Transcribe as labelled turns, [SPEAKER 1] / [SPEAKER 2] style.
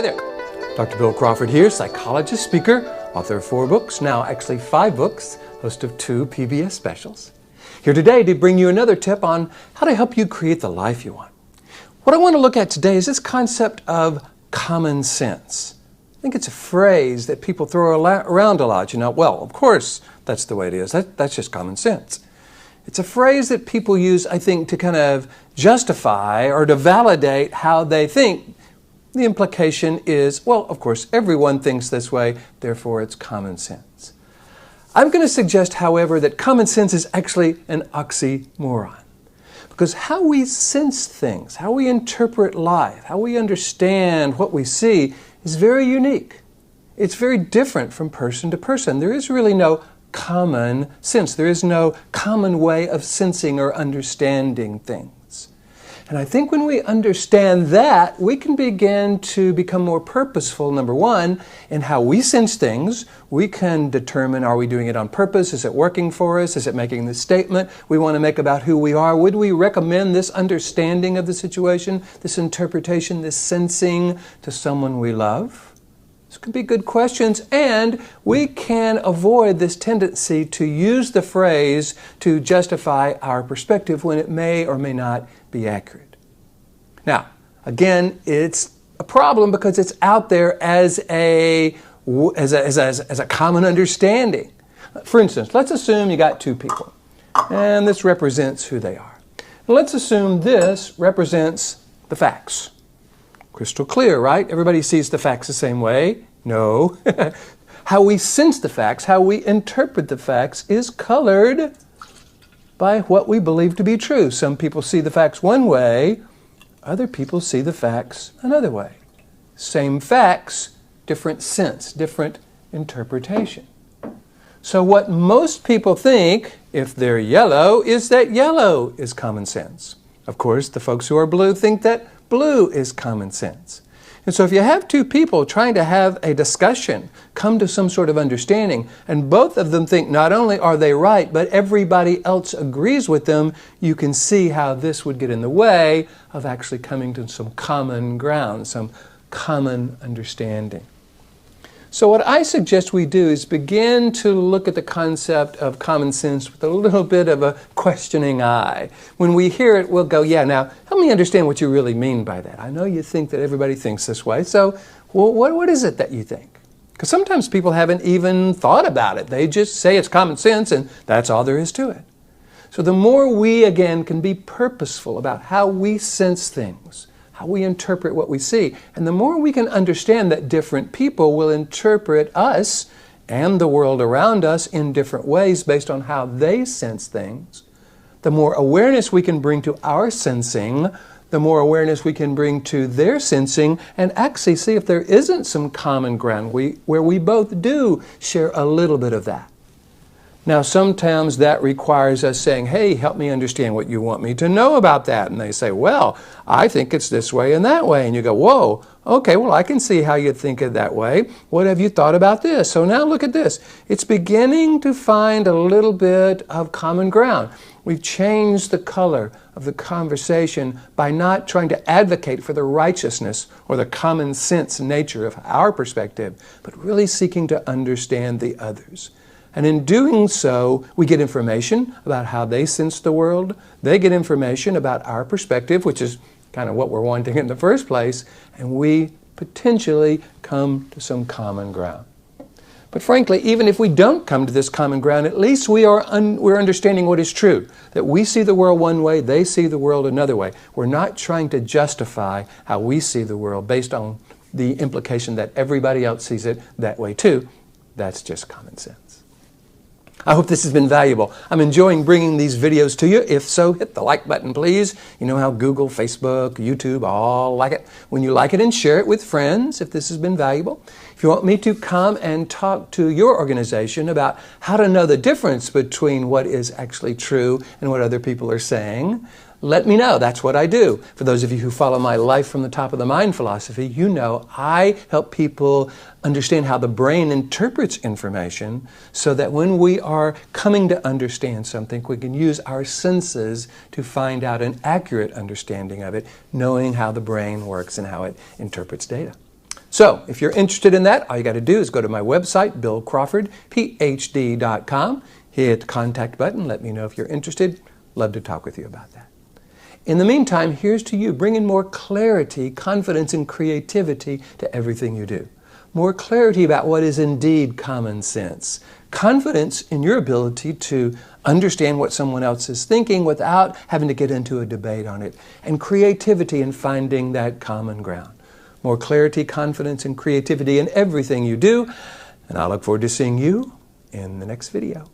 [SPEAKER 1] Hi there. Dr. Bill Crawford here, psychologist, speaker, author of 4 books, now actually 5 books, host of 2 PBS specials. Here today to bring you another tip on how to help you create the life you want. What I want to look at today is this concept of common sense. I think it's a phrase that people throw around a lot. Well, of course, that's the way it is. That's just common sense. It's a phrase that people use, I think, to kind of justify or to validate how they think. The implication is, well, of course, everyone thinks this way, therefore it's common sense. I'm going to suggest, however, that common sense is actually an oxymoron. Because how we sense things, how we interpret life, how we understand what we see is very unique. It's very different from person to person. There is really no common sense. There is no common way of sensing or understanding things. And I think when we understand that, we can begin to become more purposeful, number one, in how we sense things. We can determine, are we doing it on purpose? Is it working for us? Is it making the statement we want to make about who we are? Would we recommend this understanding of the situation, this interpretation, this sensing to someone we love? This could be good questions, and we can avoid this tendency to use the phrase to justify our perspective when it may or may not be accurate. Now, again, it's a problem because it's out there as a common understanding. For instance, let's assume you got 2 people, and this represents who they are. And let's assume this represents the facts. Crystal clear, right? Everybody sees the facts the same way. No. How we sense the facts, how we interpret the facts is colored by what we believe to be true. Some people see the facts one way, other people see the facts another way. Same facts, different sense, different interpretation. So what most people think, if they're yellow, is that yellow is common sense. Of course, the folks who are blue think that blue is common sense. And so if you have 2 people trying to have a discussion, come to some sort of understanding, and both of them think not only are they right, but everybody else agrees with them, you can see how this would get in the way of actually coming to some common ground, some common understanding. So what I suggest we do is begin to look at the concept of common sense with a little bit of a questioning eye. When we hear it, we'll go, yeah, now help me understand what you really mean by that. I know you think that everybody thinks this way, so what is it that you think? Because sometimes people haven't even thought about it. They just say it's common sense and that's all there is to it. So the more we, again, can be purposeful about how we sense things, how we interpret what we see, and the more we can understand that different people will interpret us and the world around us in different ways based on how they sense things, the more awareness we can bring to our sensing, the more awareness we can bring to their sensing, and actually see if there isn't some common ground where we both do share a little bit of that. Now, sometimes that requires us saying, hey, help me understand what you want me to know about that. And they say, well, I think it's this way and that way. And you go, whoa, okay, well, I can see how you think it that way. What have you thought about this? So now look at this. It's beginning to find a little bit of common ground. We've changed the color of the conversation by not trying to advocate for the righteousness or the common sense nature of our perspective, but really seeking to understand the others. And in doing so, we get information about how they sense the world. They get information about our perspective, which is kind of what we're wanting in the first place, and we potentially come to some common ground. But frankly, even if we don't come to this common ground, at least we're understanding what is true, that we see the world one way, they see the world another way. We're not trying to justify how we see the world based on the implication that everybody else sees it that way too. That's just common sense. I hope this has been valuable. I'm enjoying bringing these videos to you. If so, hit the like button, please. You know how Google, Facebook, YouTube all like it. When you like it, and share it with friends if this has been valuable. If you want me to come and talk to your organization about how to know the difference between what is actually true and what other people are saying, let me know. That's what I do. For those of you who follow my Life from the Top of the Mind philosophy, you know I help people understand how the brain interprets information so that when we are coming to understand something, we can use our senses to find out an accurate understanding of it, knowing how the brain works and how it interprets data. So if you're interested in that, all you got to do is go to my website, Ph.D.com, hit the contact button, let me know if you're interested. Love to talk with you about that. In the meantime, here's to you bringing more clarity, confidence, and creativity to everything you do. More clarity about what is indeed common sense. Confidence in your ability to understand what someone else is thinking without having to get into a debate on it. And creativity in finding that common ground. More clarity, confidence, and creativity in everything you do. And I look forward to seeing you in the next video.